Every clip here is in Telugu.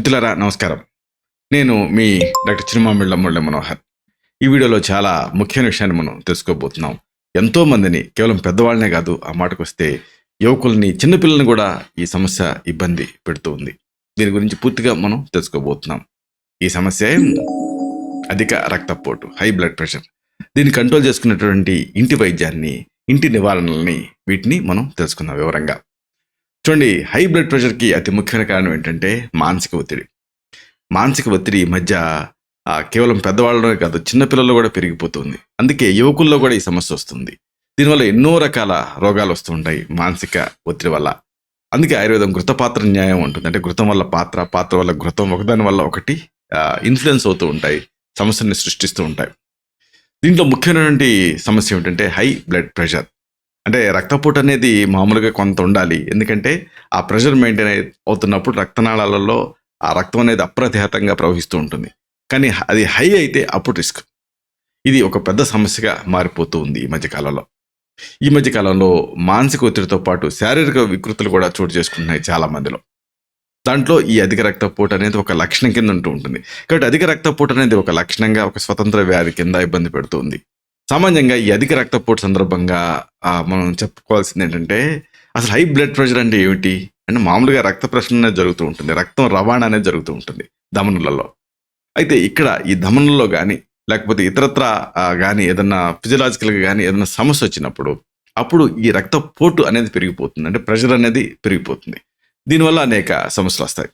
మిత్రులారా నమస్కారం. నేను మీ డాక్టర్ చిరుమామిళ్ళ మురళీ మనోహర్. ఈ వీడియోలో చాలా ముఖ్యమైన విషయాన్ని మనం తెలుసుకోబోతున్నాం. ఎంతో మందిని కేవలం పెద్దవాళ్ళనే కాదు, ఆ మాటకొస్తే యువకుల్ని, చిన్నపిల్లల్ని కూడా ఈ సమస్య ఇబ్బంది పెడుతూ ఉంది. దీని గురించి పూర్తిగా మనం తెలుసుకోబోతున్నాం. ఈ సమస్య అధిక రక్తపోటు, హై బ్లడ్ ప్రెషర్. దీన్ని కంట్రోల్ చేసుకునేటువంటి ఇంటి వైద్యాన్ని, ఇంటి నివారణల్ని, వీటిని మనం తెలుసుకుందాం వివరంగా. చూడండి, హై బ్లడ్ ప్రెషర్కి అతి ముఖ్యమైన కారణం ఏంటంటే మానసిక ఒత్తిడి. మానసిక ఒత్తిడి ఈ మధ్య కేవలం పెద్దవాళ్ళలోనే కాదు, చిన్నపిల్లల్లో కూడా పెరిగిపోతుంది. అందుకే యువకుల్లో కూడా ఈ సమస్య వస్తుంది. దీనివల్ల ఎన్నో రకాల రోగాలు వస్తూ ఉంటాయి మానసిక ఒత్తిడి వల్ల. అందుకే ఆయుర్వేదం ఘృతపాత్ర న్యాయం ఉంటుంది. అంటే ఘృతం వల్ల పాత్ర, పాత్ర వల్ల ఘృతం, ఒకదాని వల్ల ఒకటి ఇన్ఫ్లుయెన్స్ అవుతూ ఉంటాయి, సమస్యని సృష్టిస్తూ ఉంటాయి. దీంట్లో ముఖ్యమైనటువంటి సమస్య ఏమిటంటే హై బ్లడ్ ప్రెషర్. అంటే రక్తపోటు అనేది మామూలుగా కొంత ఉండాలి. ఎందుకంటే ఆ ప్రెషర్ మెయింటైన్ అవుతున్నప్పుడు రక్తనాళాలలో ఆ రక్తం అనేది అప్రతిహతంగా ప్రవహిస్తూ ఉంటుంది. కానీ అది హై అయితే అప్పుడు రిస్క్. ఇది ఒక పెద్ద సమస్యగా మారిపోతూ ఉంది ఈ మధ్యకాలంలో. ఈ మధ్యకాలంలో మానసిక ఒత్తిడితో పాటు శారీరక వికృతులు కూడా చోటు చేసుకుంటున్నాయి చాలా మందిలో. దాంట్లో ఈ అధిక రక్తపోటు అనేది ఒక లక్షణం కింద ఉంటూ ఉంటుంది. కాబట్టి అధిక రక్తపోటు అనేది ఒక లక్షణంగా, ఒక స్వతంత్ర వ్యాధి కింద ఇబ్బంది పెడుతుంది. సామాన్యంగా ఈ అధిక రక్తపోటు సందర్భంగా మనం చెప్పుకోవాల్సింది ఏంటంటే, అసలు హై బ్లడ్ ప్రెషర్ అంటే ఏమిటి అంటే, మామూలుగా రక్త ప్రసరణ అనేది జరుగుతూ ఉంటుంది, రక్తం రవాణా అనేది జరుగుతూ ఉంటుంది ధమనులలో. అయితే ఇక్కడ ఈ ధమనుల్లో కానీ లేకపోతే ఇతరత్ర కానీ ఏదన్నా ఫిజియలాజికల్గా కానీ ఏదైనా సమస్య వచ్చినప్పుడు అప్పుడు ఈ రక్తపోటు అనేది పెరిగిపోతుంది. అంటే ప్రెషర్ అనేది పెరిగిపోతుంది. దీనివల్ల అనేక సమస్యలు వస్తాయి.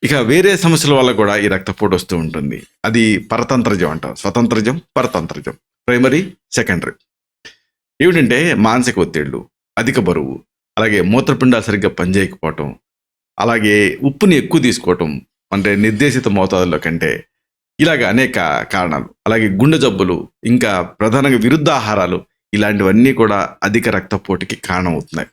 ఇక వేరే సమస్యల వల్ల కూడా ఈ రక్తపోటు వస్తూ ఉంటుంది. అది పరతంత్రజం అంటాం. స్వతంత్రజం, పరతంత్రజం, ప్రైమరీ, సెకండరీ. ఏమిటంటే మానసిక ఒత్తిళ్లు, అధిక బరువు, అలాగే మూత్రపిండాలు సరిగ్గా పనిచేయకపోవటం, అలాగే ఉప్పుని ఎక్కువ తీసుకోవటం, అంటే నిర్దేశిత మోతాదులో కంటే, ఇలాగ అనేక కారణాలు. అలాగే గుండె జబ్బులు, ఇంకా ప్రధానంగా విరుద్ధ ఆహారాలు, ఇలాంటివన్నీ కూడా అధిక రక్తపోటుకి కారణం అవుతున్నాయి.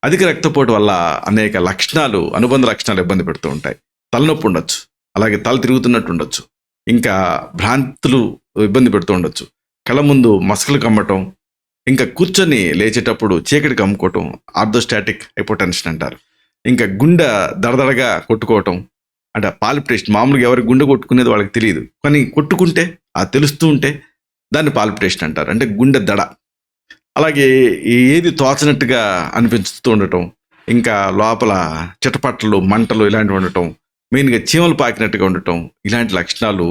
అధిక రక్తపోటు వల్ల అనేక లక్షణాలు, అనుబంధ లక్షణాలు ఇబ్బంది పెడుతూ ఉంటాయి. తలనొప్పి ఉండొచ్చు, అలాగే తల తిరుగుతున్నట్టు ఉండొచ్చు, ఇంకా భ్రాంతులు ఇబ్బంది పెడుతూ ఉండొచ్చు, కళ్ళ ముందు మసకలు కమ్మటం, ఇంకా కూర్చొని లేచేటప్పుడు చీకటి కమ్ముకోవటం, ఆర్థోస్టాటిక్ హైపోటెన్షన్ అంటారు. ఇంకా గుండె దడదడగా కొట్టుకోవటం, అంటే పాల్పిటేషన్. మామూలుగా ఎవరికి గుండె కొట్టుకునేది వాళ్ళకి తెలియదు, కానీ కొట్టుకుంటే తెలుస్తూ ఉంటే దాన్ని పాల్పిటేషన్ అంటారు, అంటే గుండె దడ. అలాగే ఏది తోచనట్టుగా అనిపిస్తూ ఉండటం, ఇంకా లోపల చిటపట్టలు, మంటలు ఇలాంటివి ఉండటం, మెయిన్గా చీమలు పాకినట్టుగా ఉండటం, ఇలాంటి లక్షణాలు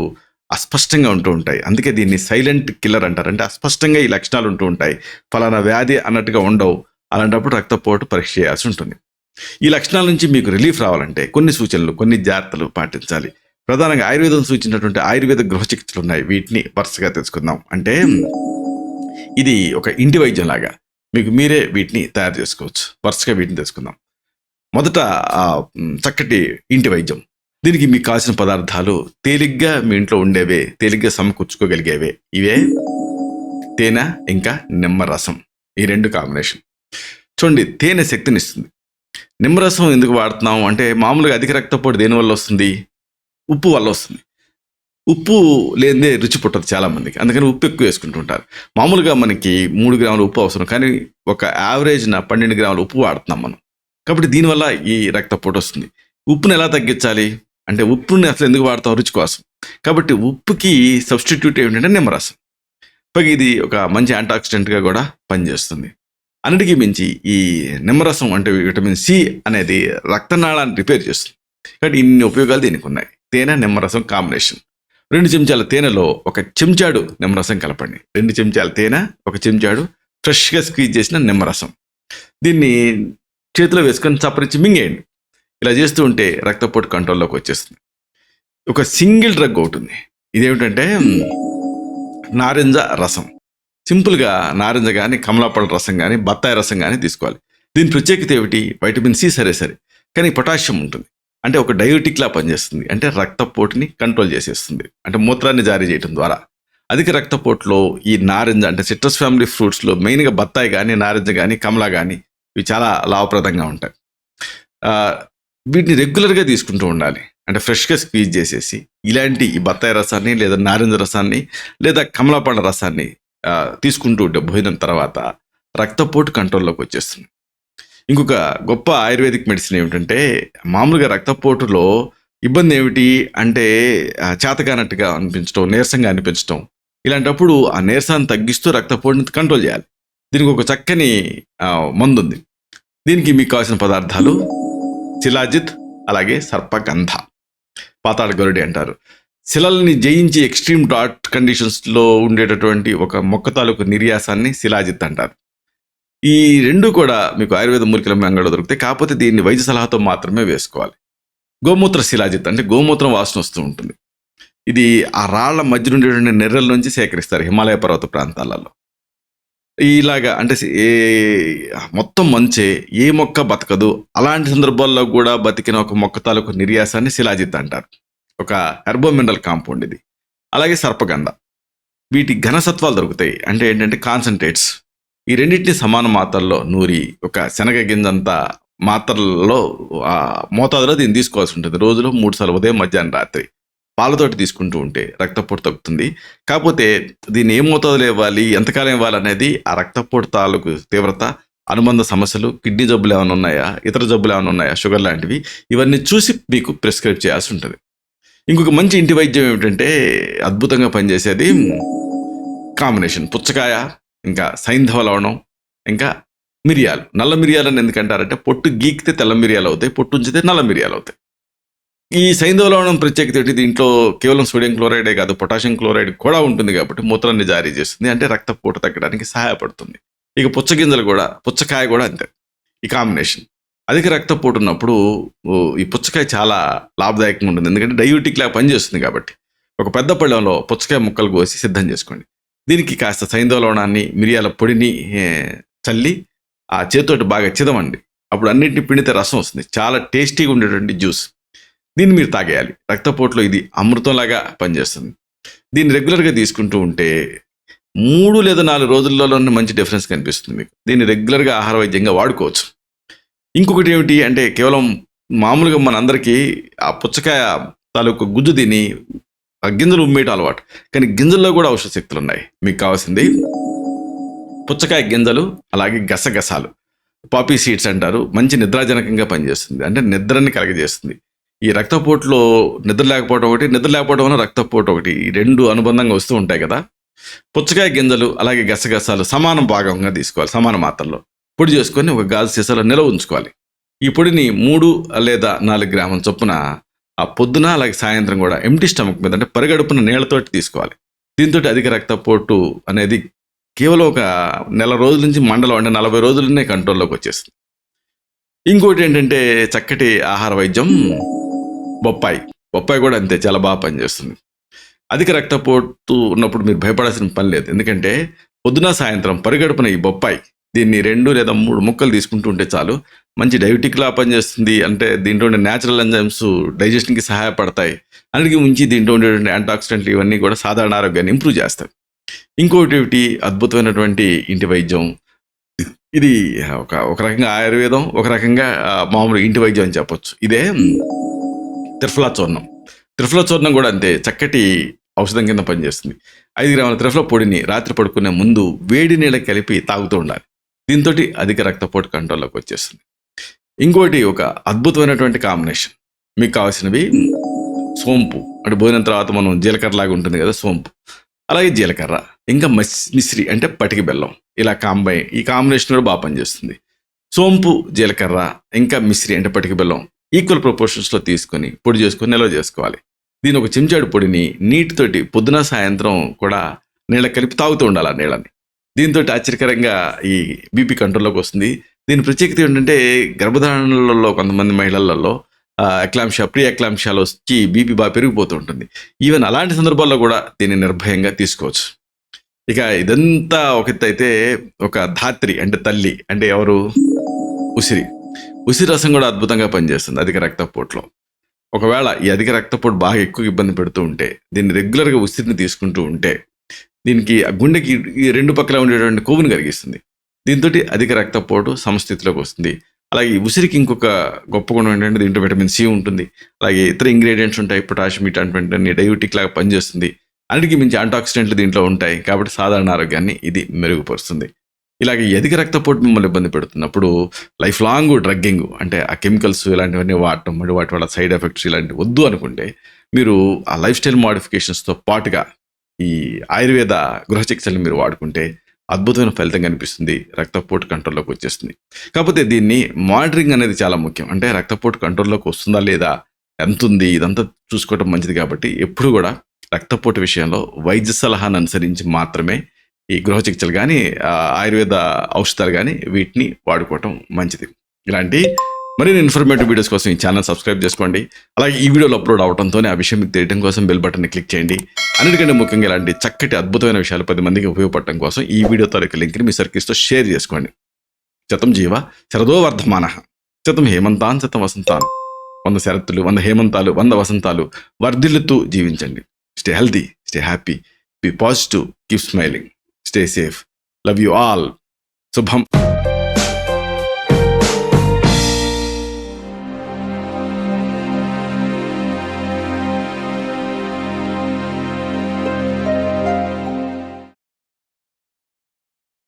అస్పష్టంగా ఉంటూ ఉంటాయి. అందుకే దీన్ని సైలెంట్ కిల్లర్ అంటారు. అంటే అస్పష్టంగా ఈ లక్షణాలు ఉంటూ ఉంటాయి, ఫలానా వ్యాధి అన్నట్టుగా ఉండవు. అలాంటప్పుడు రక్తపోటు పరీక్ష చేయాల్సి ఉంటుంది. ఈ లక్షణాల నుంచి మీకు రిలీఫ్ రావాలంటే కొన్ని సూచనలు, కొన్ని జాగ్రత్తలు పాటించాలి. ప్రధానంగా ఆయుర్వేదం సూచించినటువంటి ఆయుర్వేద గృహ చికిత్సలు ఉన్నాయి. వీటిని వరుసగా తెలుసుకుందాం. అంటే ఇది ఒక ఇంటి వైద్యం లాగా మీకు మీరే వీటిని తయారు చేసుకోవచ్చు. వరుసగా వీటిని తెలుసుకుందాం. మొదట చక్కటి ఇంటి వైద్యం. దీనికి మీకు కావాల్సిన పదార్థాలు తేలిగ్గా మీ ఇంట్లో ఉండేవే, తేలిగ్గా సమకూర్చుకోగలిగేవే. ఇవే తేనె ఇంకా నిమ్మరసం, ఈ రెండు కాంబినేషన్. చూడండి, తేనె శక్తినిస్తుంది. నిమ్మరసం ఎందుకు వాడుతున్నాం అంటే, మామూలుగా అధిక రక్తపోటు దేనివల్ల వస్తుంది? ఉప్పు వల్ల వస్తుంది. ఉప్పు లేనిదే రుచి పుట్టదు చాలామందికి, అందుకని ఉప్పు ఎక్కువ వేసుకుంటుంటారు. మామూలుగా మనకి 3 గ్రాముల ఉప్పు అవసరం, కానీ ఒక యావరేజ్న 12 గ్రాముల ఉప్పు వాడుతున్నాం మనం. కాబట్టి దీనివల్ల ఈ రక్తపోటు వస్తుంది. ఉప్పుని ఎలా తగ్గించాలి అంటే, ఉప్పుని అసలు ఎందుకు వాడతాం? రుచి కోసం. కాబట్టి ఉప్పుకి సబ్స్టిట్యూట్ ఏమిటంటే నిమ్మరసం. పైగా ఇది ఒక మంచి యాంటీఆక్సిడెంట్గా కూడా పనిచేస్తుంది. అన్నిటికీ మించి ఈ నిమ్మరసం అంటే విటమిన్ సి అనేది రక్తనాళాన్ని రిపేర్ చేస్తుంది. కాబట్టి ఇన్ని ఉపయోగాలు దీనికి ఉన్నాయి. తేనె నిమ్మరసం కాంబినేషన్. 2 చెంచాల తేనెలో 1 చెంచాడు నిమ్మరసం కలపండి. 2 చెంచాల తేనె, 1 చెంచాడు ఫ్రెష్గా స్క్వీజ్ చేసిన నిమ్మరసం. దీన్ని చేతిలో వేసుకొని చప్పరించి మింగేయండి. ఇలా చేస్తూ ఉంటే రక్తపోటు కంట్రోల్లోకి వచ్చేస్తుంది. ఒక సింగిల్ డ్రగ్ ఒకటి ఉంది. ఇదేమిటంటే నారింజ రసం. సింపుల్గా నారింజ కానీ, కమలాపళ్ళ రసం కానీ, బత్తాయి రసం కానీ తీసుకోవాలి. దీని ప్రత్యేకత ఏమిటి? వైటమిన్ సి సరే, కానీ పొటాషియం ఉంటుంది. అంటే ఒక డయోటిక్లా పనిచేస్తుంది. అంటే రక్తపోటుని కంట్రోల్ చేసేస్తుంది, అంటే మూత్రాన్ని జారీ చేయడం ద్వారా. అధిక రక్తపోటులో ఈ నారింజ, అంటే సిట్రస్ ఫ్యామిలీ ఫ్రూట్స్లో మెయిన్గా బత్తాయి కానీ, నారింజ కానీ, కమలా కానీ, ఇవి చాలా లాభప్రదంగా ఉంటాయి. వీటిని రెగ్యులర్గా తీసుకుంటూ ఉండాలి. అంటే ఫ్రెష్గా స్క్వీజ్ చేసేసి ఇలాంటి ఈ బత్తాయి రసాన్ని, లేదా నారింజ రసాన్ని, లేదా కమలాపళ్ళ రసాన్ని తీసుకుంటూ ఉంటే భోజనం తర్వాత రక్తపోటు కంట్రోల్లోకి వచ్చేస్తుంది. ఇంకొక గొప్ప ఆయుర్వేదిక్ మెడిసిన్ ఏమిటంటే మామూలుగా రక్తపోటులో ఇబ్బంది ఏమిటి అంటే చేతకానట్టుగా అనిపించడం, నీరసంగా అనిపించడం. ఇలాంటప్పుడు ఆ నీరసాన్ని తగ్గిస్తూ రక్తపోటుని కంట్రోల్ చేయాలి. దీనికి ఒక చక్కని మందుంది. దీనికి మీకు కావాల్సిన పదార్థాలు శిలాజిత్, అలాగే సర్పగంధ, పాతాళ గరుడి అంటారు. శిలల్ని జయించి ఎక్స్ట్రీమ్ డాట్ కండిషన్స్లో ఉండేటటువంటి ఒక మొక్క తాలూకు నిర్యాసాన్ని శిలాజిత్ అంటారు. ఈ రెండు కూడా మీకు ఆయుర్వేద మూలికల అంగడిలో దొరుకుతాయి. కాకపోతే దీన్ని వైద్య సలహాతో మాత్రమే వేసుకోవాలి. గోమూత్ర శిలాజిత్ అంటే గోమూత్రం వాసన వస్తూ ఉంటుంది. ఇది ఆ రాళ్ల మధ్య ఉండేటువంటి నెర్రల నుంచి సేకరిస్తారు హిమాలయ పర్వత ప్రాంతాలలో. ఇలాగా అంటే మొత్తం మంచే, ఏ మొక్క బతకదు, అలాంటి సందర్భాల్లో కూడా బతికిన ఒక మొక్క తాలూకు నిర్యాసాన్ని శిలాజిత్ అంటారు. ఒక హెర్బో మినరల్ కాంపౌండ్ ఇది. అలాగే సర్పగంధ, వీటి ఘనసత్వాలు దొరుకుతాయి. అంటే ఏంటంటే కాన్సన్ట్రేట్స్. ఈ రెండింటిని సమాన మాత్రల్లో నూరి ఒక శనగ గింజంత మాత్రల్లో మోతాదులో దీన్ని తీసుకోవాల్సి ఉంటుంది. రోజులో 3 సార్లు, ఉదయం, మధ్యాహ్నం, రాత్రి. పాలతోటి తీసుకుంటూ ఉంటే రక్తపోటు తగ్గుతుంది. కాకపోతే దీన్ని ఏ మోతాదులో ఇవ్వాలి, ఎంతకాలం ఇవ్వాలి అనేది ఆ రక్తపోటు తాలూకు తీవ్రత, అనుబంధ సమస్యలు, కిడ్నీ జబ్బులు ఏమైనా ఉన్నాయా, ఇతర జబ్బులు ఏమైనా ఉన్నాయా, షుగర్ లాంటివి, ఇవన్నీ చూసి మీకు ప్రిస్క్రైబ్ చేయాల్సి ఉంటుంది. ఇంకొక మంచి ఇంటి వైద్యం ఏమిటంటే అద్భుతంగా పనిచేసేది కాంబినేషన్ పుచ్చకాయ, ఇంకా సైంధవ లవణం, ఇంకా మిరియాలు. నల్ల మిరియాలని ఎందుకంటారంటే పొట్టు గీకితే తెల్ల మిరియాలు అవుతాయి, పొట్టు ఉంచితే నల్ల మిరియాలు అవుతాయి. ఈ సైంధవ లవణం ప్రత్యేకత ఏంటి, దీంట్లో కేవలం సోడియం క్లోరైడే కాదు, పొటాషియం క్లోరైడ్ కూడా ఉంటుంది కాబట్టి మూత్రాన్ని జారీ చేస్తుంది. అంటే రక్తపోటు తగ్గడానికి సహాయపడుతుంది. ఇక పుచ్చగింజలు కూడా, పుచ్చకాయ కూడా అంతే. ఈ కాంబినేషన్ అధిక రక్తపోటు ఉన్నప్పుడు ఈ పుచ్చకాయ చాలా లాభదాయకంగా ఉంటుంది. ఎందుకంటే డయూటిక్ లాగా పనిచేస్తుంది కాబట్టి. ఒక పెద్ద పళ్ళెంలో పుచ్చకాయ ముక్కలు కోసి సిద్ధం చేసుకోండి. దీనికి కాస్త సైంధవ లవణాన్ని, మిరియాల పొడిని చల్లి ఆ చేతితోటి బాగా చిదమండి. అప్పుడు అన్నింటినీ పిండితే రసం వస్తుంది. చాలా టేస్టీగా ఉండేటువంటి జ్యూస్. దీన్ని మీరు తాగేయాలి. రక్తపోటులో ఇది అమృతంలాగా పనిచేస్తుంది. దీన్ని రెగ్యులర్గా తీసుకుంటూ ఉంటే 3 లేదా 4 రోజుల్లోనే మంచి డిఫరెన్స్ కనిపిస్తుంది మీకు. దీన్ని రెగ్యులర్గా ఆహార వైద్యంగా వాడుకోవచ్చు. ఇంకొకటి ఏమిటి అంటే కేవలం మామూలుగా మనందరికీ ఆ పుచ్చకాయ తాలూకు గుజ్జు తిని ఆ గింజలు ఉమ్మేయటం అలవాటు. కానీ గింజల్లో కూడా ఔషధ శక్తులు ఉన్నాయి. మీకు కావాల్సింది పుచ్చకాయ గింజలు, అలాగే గసగసాలు, పాపీ సీడ్స్ అంటారు. మంచి నిద్రాజనకంగా పనిచేస్తుంది. అంటే నిద్రని కలగజేస్తుంది. ఈ రక్తపోటులో నిద్ర లేకపోవడం ఒకటి, నిద్ర లేకపోవడం వల్ల రక్తపోటు ఒకటి, ఈ రెండు అనుబంధంగా వస్తూ ఉంటాయి కదా. పుచ్చకాయ గింజలు అలాగే గసగసాలు సమాన భాగంగా తీసుకోవాలి. సమాన మాత్రలో పొడి చేసుకొని ఒక గాజు సీసాలో నిల్వ ఉంచుకోవాలి. ఈ పొడిని 3 లేదా 4 గ్రాముల చొప్పున ఆ పొద్దున అలాగే సాయంత్రం కూడా ఎంటీ స్టమక్ మీద, అంటే పరిగడుపున నీళ్లతోటి తీసుకోవాలి. దీంతో అధిక రక్తపోటు అనేది కేవలం ఒక నెల రోజుల నుంచి మండలం, అంటే 40 రోజులనే కంట్రోల్లోకి వచ్చేస్తుంది. ఇంకోటి ఏంటంటే చక్కటి ఆహార వైద్యం బొప్పాయి కూడా అంతే, చాలా బాగా పనిచేస్తుంది. అధిక రక్తపోటు ఉన్నప్పుడు మీరు భయపడాల్సిన పని లేదు. ఎందుకంటే పొద్దున సాయంత్రం పరిగడుపున ఈ బొప్పాయి, దీన్ని 2 లేదా 3 ముక్కలు తీసుకుంటూ ఉంటే చాలు. మంచి డైబెటిక్లా పనిచేస్తుంది. అంటే దీంట్లో ఉండే న్యాచురల్ ఎంజైమ్స్ డైజెషన్కి సహాయపడతాయి. అన్నిటికీ మించి దీంట్లో ఉండేటువంటి యాంటాక్సిడెంట్లు ఇవన్నీ కూడా సాధారణ ఆరోగ్యాన్ని ఇంప్రూవ్ చేస్తాయి. ఇంకోటి అద్భుతమైనటువంటి ఇంటి వైద్యం. ఇది ఒక రకంగా ఆయుర్వేదం, ఒక రకంగా మామూలు ఇంటి వైద్యం అని చెప్పొచ్చు. ఇదే త్రిఫలా చూర్ణం కూడా అంతే చక్కటి ఔషధం కింద పనిచేస్తుంది. 5 గ్రాముల త్రిఫలా పొడిని రాత్రి పడుకునే ముందు వేడి నీళ్ళకి కలిపి తాగుతూ ఉండాలి. దీంతో అధిక రక్తపోటు కంట్రోల్లోకి వచ్చేస్తుంది. ఇంకోటి ఒక అద్భుతమైనటువంటి కాంబినేషన్. మీకు కావాల్సినవి సోంపు, అంటే భోజనం తర్వాత మనం జీలకర్ర లాగా ఉంటుంది కదా సోంపు, అలాగే జీలకర్ర, ఇంకా మిశ్రి అంటే పటికి బెల్లం. ఇలా ఈ కాంబినేషన్ కూడా బాగా పనిచేస్తుంది. సోంపు, జీలకర్ర, ఇంకా మిశ్రి అంటే పటికి బెల్లం ఈక్వల్ ప్రపోర్షన్స్లో తీసుకొని పొడి చేసుకొని నిల్వ చేసుకోవాలి. దీని ఒక చెంచాడు పొడిని నీటితోటి పొద్దున సాయంత్రం కూడా నీళ్ళకి కలిపి తాగుతూ ఉండాలి ఆ నీళ్ళని. దీంతో ఆశ్చర్యకరంగా ఈ బీపీ కంట్రోల్లోకి వస్తుంది. దీని ప్రత్యేకత ఏంటంటే గర్భధారణలలో కొంతమంది మహిళలలో ప్రీ ఎక్లాంషియాలు వచ్చి బీపీ బాగా పెరిగిపోతూ ఉంటుంది. ఈవెన్ అలాంటి సందర్భాల్లో కూడా దీన్ని నిర్భయంగా తీసుకోవచ్చు. ఇక ఇదంతా ఒక ఎత్తు అయితే, ఒక ధాత్రి అంటే తల్లి, అంటే ఎవరు, ఉసిరి రసం కూడా అద్భుతంగా పనిచేస్తుంది అధిక రక్తపోటులో. ఒకవేళ ఈ అధిక రక్తపోటు బాగా ఎక్కువ ఇబ్బంది పెడుతూ ఉంటే దీన్ని రెగ్యులర్గా ఉసిరిని తీసుకుంటూ ఉంటే దీనికి గుండెకి ఈ 2 పక్కల ఉండేటువంటి కొవ్వుని కరిగిస్తుంది. దీంతో అధిక రక్తపోటు సమస్థితిలోకి వస్తుంది. అలాగే ఉసిరికి ఇంకొక గొప్ప గుణం ఏంటంటే దీంట్లో విటమిన్ సి ఉంటుంది. అలాగే ఇతర ఇంగ్రీడియంట్స్ ఉంటాయి, పొటాషియం, ఇటువంటి డైయూటిక్ లాగా పనిచేస్తుంది. అన్నిటికీ మించి యాంటాక్సిడెంట్లు దీంట్లో ఉంటాయి కాబట్టి సాధారణ ఆరోగ్యాన్ని ఇది మెరుగుపరుస్తుంది. ఇలాగ అధిక రక్తపోటు మిమ్మల్ని ఇబ్బంది పెడుతున్నప్పుడు లైఫ్ లాంగ్ డ్రగ్గింగ్ అంటే ఆ కెమికల్స్ ఇలాంటివన్నీ వాడటం, మరి వాటి వల్ల సైడ్ ఎఫెక్ట్స్ ఇలాంటివి వద్దు అనుకుంటే మీరు ఆ లైఫ్ స్టైల్ మోడిఫికేషన్స్తో పాటుగా ఈ ఆయుర్వేద గృహ చికిత్సలు మీరు వాడుకుంటే అద్భుతమైన ఫలితం కనిపిస్తుంది, రక్తపోటు కంట్రోల్లోకి వచ్చేస్తుంది. కాకపోతే దీన్ని మానిటరింగ్ అనేది చాలా ముఖ్యం. అంటే రక్తపోటు కంట్రోల్లోకి వస్తుందా లేదా, ఎంత ఉంది, ఇదంతా చూసుకోవడం మంచిది. కాబట్టి ఎప్పుడు కూడా రక్తపోటు విషయంలో వైద్య సలహాను అనుసరించి మాత్రమే ఈ గృహ చికిత్సలు కానీ ఆయుర్వేద ఔషధాలు కానీ వీటిని వాడుకోవటం మంచిది. ఇలాంటి మరిన్ని ఇన్ఫర్మేటివ్ వీడియోస్ కోసం ఈ ఛానల్ సబ్స్క్రైబ్ చేసుకోండి. అలాగే ఈ వీడియోలో అప్లోడ్ అవడంతోనే ఆ విషయం మీకు తెలియడం కోసం బెల్ బటన్ని క్లిక్ చేయండి. అన్నిటికంటే ముఖ్యంగా ఇలాంటి చక్కటి అద్భుతమైన విషయాలు 10 మందికి ఉపయోగపడటం కోసం ఈ వీడియో తాలూకు లింక్ని మీ సర్కిల్స్తో షేర్ చేసుకోండి. శతం జీవ శరదో వర్ధమానః, శతం హేమంతాన్ శతం వసంతాన్. 100 శరత్తులు, 100 హేమంతాలు, 100 వసంతాలు వర్ధిల్లుతూ జీవించండి. Stay healthy, stay happy, be positive, keep smiling, stay safe. Love you all. శుభం.